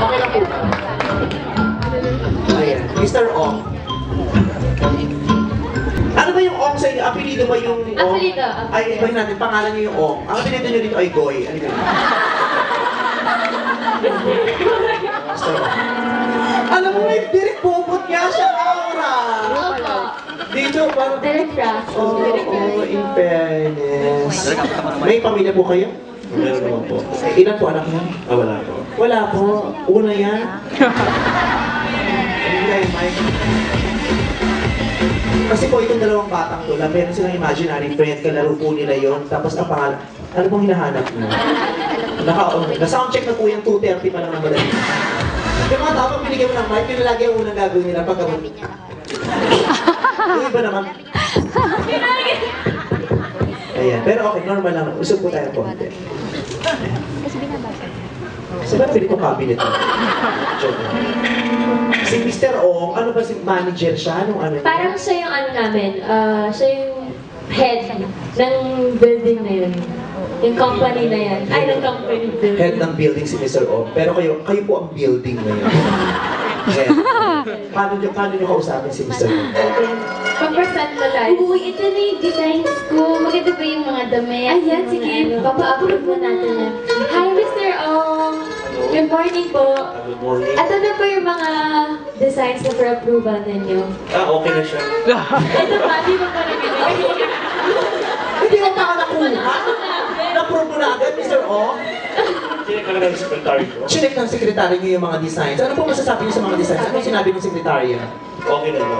Okay lang po ba? Ayan, Mr. Ong. Ano ba yung Ong sa inyo? Apelido ba yung Ong? Apelido. Ay, ibahin natin, pangalan niyo yung Ong. Ang apelido niyo dito ay Goy. Ano yun? Mr. Ong. Alam mo, may direct bubot nga siya, aura. Opo. Dito, parang... Direct crush. Oo, in fairness. May pamilya po kayo? Meron naman po. Ilan po anak niyo? Wala po. Wala po. Una yan. Hindi, Mike. Kasi po itong dalawang batang to, meron silang imaginary friend, kalaro po nila yon. Tapos ang pangalan, ano pong hinahanap mo? Na-soundcheck na po yung 2:30 pa lang ng madali. Yung mga tao, pag binigyan mo ng mic, yun na lagi ang unang gagawin nila pagkabot. Yung iba naman. Ayan, pero okay, normal lang. Usap po tayo konti. Sa ba nabili kong cabinet mo? Joke lang. Si Mr. Ong, ano ba si manager siya? Anong ano niya? Parang siya yung ano namin, siya yung head ng building na yun. Yung company na yan. Ay, ng company building. Head ng building si Mr. Ong. Pero kayo po ang building na yan. Head. Paano niyo kausapin si Mr. Ong? Okay. Pag-present na tayo. Uy, ito na yung designs ko. Maganda ba yung mga damit? Ayan, sige. Papa-approve mo natin yan. Hi, Mr. Ong! Good morning po. Good morning. Ito na po yung mga designs na for approval ninyo. Okay na siya. Ito pa, di ba pa nabibigay? Hindi mo pa ka nakuha? Na-approve mo na agad, Mr. Ong? Chinek ka na ng secretary ko. Chinek ng sekretary niyo yung mga designs. Ano po masasabi niyo sa mga designs? Ano sinabi ng sekretary? Okay na ba?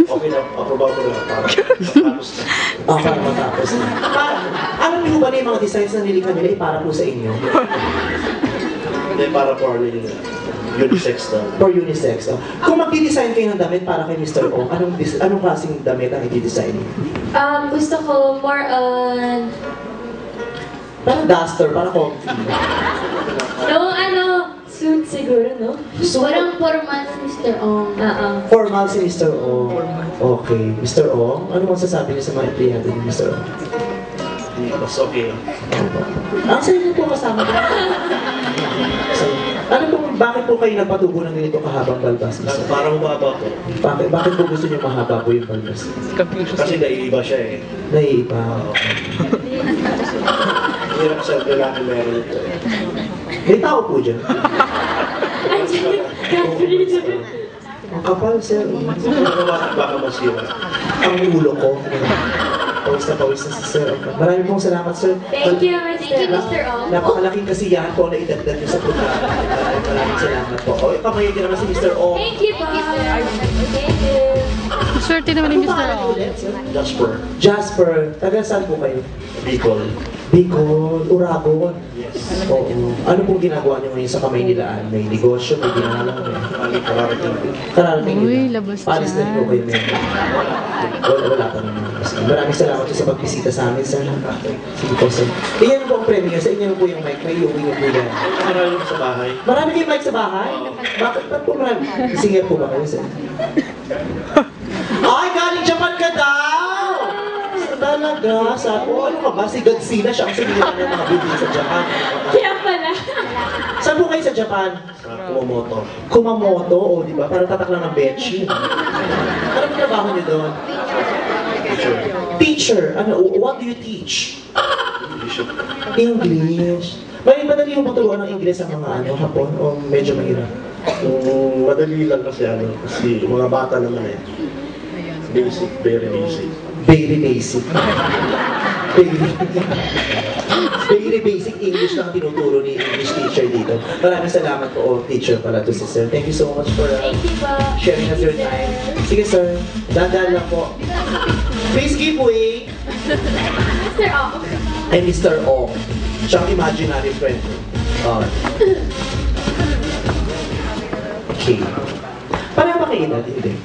Okay na. Approval ko na. Para matapos na. Para matapos na. Ano niyo ba na yung mga designs na nilikha nila para po sa inyo? Hindi, para for unisex na. For unisex. Kung mag-design kayo ng damit para kay Mr. Ong, anong klaseng damit ang i-design niyo? Gusto ko more on... Parang duster, parang comfy. No, suit siguro, no? Parang formal si Mr. Ong. Formal si Mr. Ong. Okay. Mr. Ong, ano masasabi niyo sa mga empleyado ni Mr. Ong? Mas okay lang. Ang sa inyo po kasama ko. Ano po, bakit po kayo nagpatubo ng ganito kahabang balbas? Mr. Ong? Para humaba ko. Bakit po gusto niyo mahaba po yung balbas? Kasi naiiba siya eh. Naiiba. Hindi na kasi ang lalaki meron ito eh. May tao po dyan. Ang kapal, sir. Baka masira. Ang ulo ko. Pawis na si sir. Maraming pong salamat, sir. Thank you, Mr. Ong. Napakalaking kasiyahan po na idagdag niyo sa programa. Maraming salamat po. O, ipamayin niyo naman si Mr. Ong. Thank you, po. Thank you. Swerte naman ni Mr. Ano Ong. ulit, sir? Jasper. Jasper. Taga saan po kayo? Bicol. Bicol, Uragon. Yes. Oo. Ano pong ginagawa niyo ngayon sa Kamaynilaan? May negosyo, may ginagawa. Mali, kararating ko. Kararating Uy, nila. labas Paalis na dyan. rin po kayo ngayon. Wala pa naman. Maraming salamat po sa pagbisita sa amin, sir. Sige po, sir. Iyan po ang premiere. Sa inyo po yung mic. May iuwi niyo po yan. Marami sa bahay. Marami kayong mic sa bahay? Bakit po marami? Singer po ba kayo, sir? Ay, galing Japan ka daw! Talaga, sabi ko, ano ka ba? Si Godzilla siya ang sinira ng mga bibili sa Japan. Kaya pala. Saan po kayo sa Japan? Sa Kumamoto. Kumamoto, o di ba? Parang tatak lang ng bedsheet. Ano ang trabaho niyo doon? Teacher. Teacher. Ano? What do you teach? Bishop. English. Madali yung maturuan ng English sa mga Hapon o medyo mahirap? Madali lang kasi mga bata naman eh. Basic, very basic. Very basic. Very basic English lang tinuturo ni English teacher dito. Maraming salamat po, teacher pala to si sir. Thank you so much for Thank you, po. sharing us your time. Sige sir, dahan lang po. Please give way. Mr. Ong. Ay Mr. Ong. Siya ang imaginary friend. Okay. Pareho ba kayo edad? Hindi.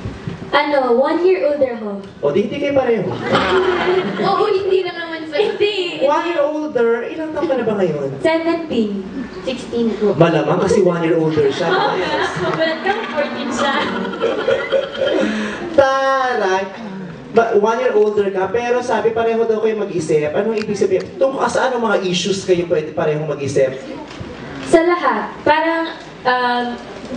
1 year older ho. O, di hindi kayo pareho. Oo, hindi lang naman sa Hindi. 1 year older, ilang taon ka na ba ngayon? 17. 16 po. Malamang kasi 1 year older siya. Mabalat ka, 14 siya. Taray! 1 year older ka, pero sabi pareho daw kayo mag-isip. Anong ibig sabihin? Tungkol sa anong mga issues kayo pwede parehong mag-isip? Sa lahat, parang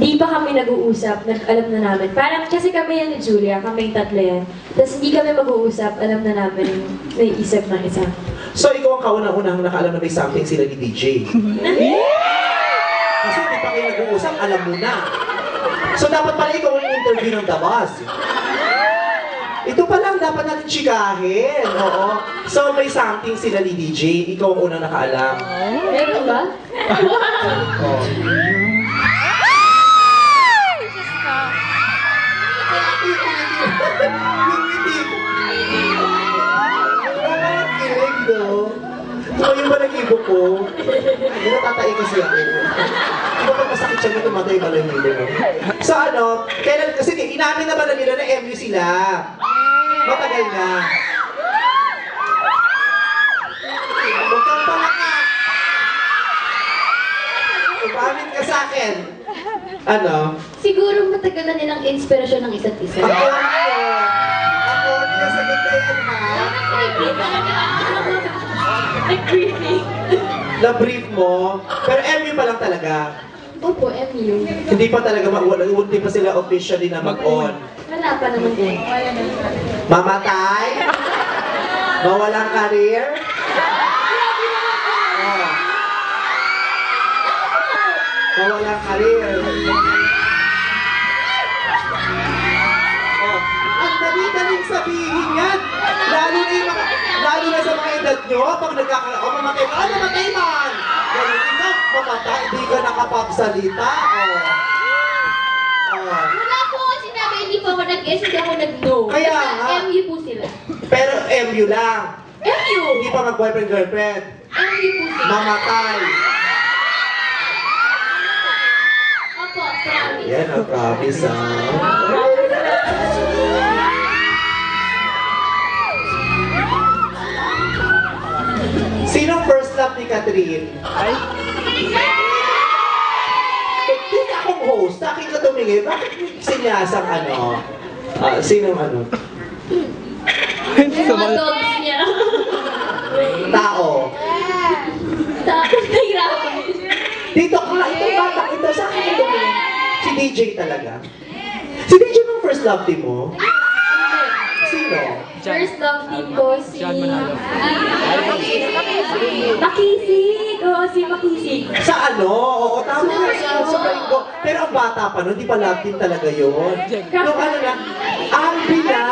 di pa kami nag-uusap, alam na namin. Parang kasi kami yan ni Julia, kami yung tatlo yan. Tapos hindi kami mag-uusap, alam na namin yung naiisip ng isa. So, ikaw ang kauna-unang nakaalam na may something sila ni DJ. Kasi hindi pa kayo nag-uusap, alam mo na. So, dapat pala ikaw ang interview ng Dabas. Ito pa lang, dapat natin chikahin. Oo. So, may something sila ni DJ. Ikaw ang unang nakaalam. Meron ba? Oh. Kilig, no? Tumayo ba nag-ibo ko? Hindi natatay kasi ako. Di ba pag masakit siya nito, matay ba lang nila? So ano, kailan, kasi inamin na ba na nila na MU sila? Matagal na. Huwag kang palaka. Umamin ka sa akin. Ano? Siguro matagal na nilang inspirasyon ng isa't isa. Ako hindi na sagot na yan, ha? Nag-briefing. Na-brief mo, pero MU pa lang talaga. Opo, MU. Hindi pa talaga, hindi pa sila officially na mag-on. Wala pa naman po. Mamatay? Mawalang career? Oh. Mawalang career. Oh. Ang dali-daling sabihin yan. Lalo na sa mga edad nyo, pag mamatay ka, mamatay man! Ganun ka, mamatay, hindi ka nakapagsalita. Oh. Wala po sinabi, hindi po ako nag-guess, hindi ako nag-no. Kaya nga. MU po sila. Pero MU lang. MU! Hindi pa mag-boyfriend-girlfriend. MU po sila. Mamatay. Opo, promise. Yan ang promise, ha? Sinong first love ni Catherine? Ay? Hindi akong host. Sa akin ka tumingin. Bakit sinyasang ano? Sinong ano? Yung mga dogs niya. Tao. Tapos nahirapan. Dito ko lang. Itong bata ito. Sa akin ka tumingin. Si DJ talaga. Si DJ yung first love team mo? Sino? First love team ko si... Makisig! Oo, si Makisig. Sa ano? Oo, tama nga sa Rainbow. Pero ang bata pa nun, di pa love team talaga yun. Nung ano na, Albi na!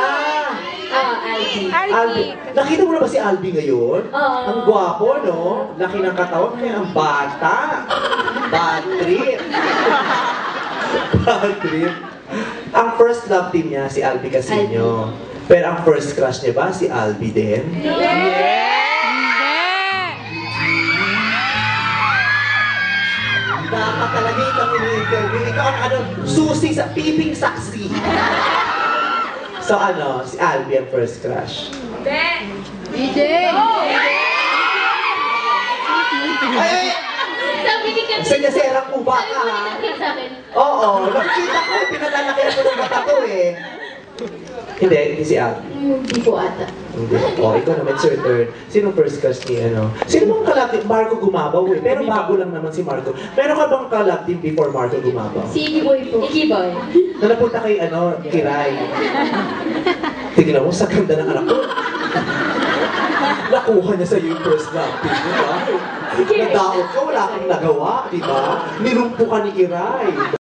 Oo, Aldi. Albi. Nakita mo na ba si Albi ngayon? Oo. Ang gwapo, no? Laki ng katawan, kaya ang bata. Bad trip. Bad trip. Ang first love team niya, si Albi Casino. Pero ang first crush niya ba, si Albi din? Dapat talaga ikaw ini-interview. Ikaw ang ano, susi sa piping saksi. So ano, si Albi ang first crush. DJ! Ay! Sabi ni Catherine. Sanya-serang uba ka, ha? Sa akin. Oo, nakikita ko, pinalalaki ako ng mata ko eh. Hindi si Albi. Hindi po ata. Hindi. Oh, ikaw naman, sir, third. Sino first crush ni ano? Sino bang kalab team? Marco Gumabaw eh. Pero bago lang naman si Marco. Meron ka bang kalab team before Marco Gumabaw? Si Ikiboy po. Ikiboy. Na napunta kay ano, Kiray. Tingnan mo, sa ganda ng anak ko. Nakuha niya sa yung first love team, di ba? Nadaot ka, wala kang nagawa, di ba? Nilumpo ka ni Kiray.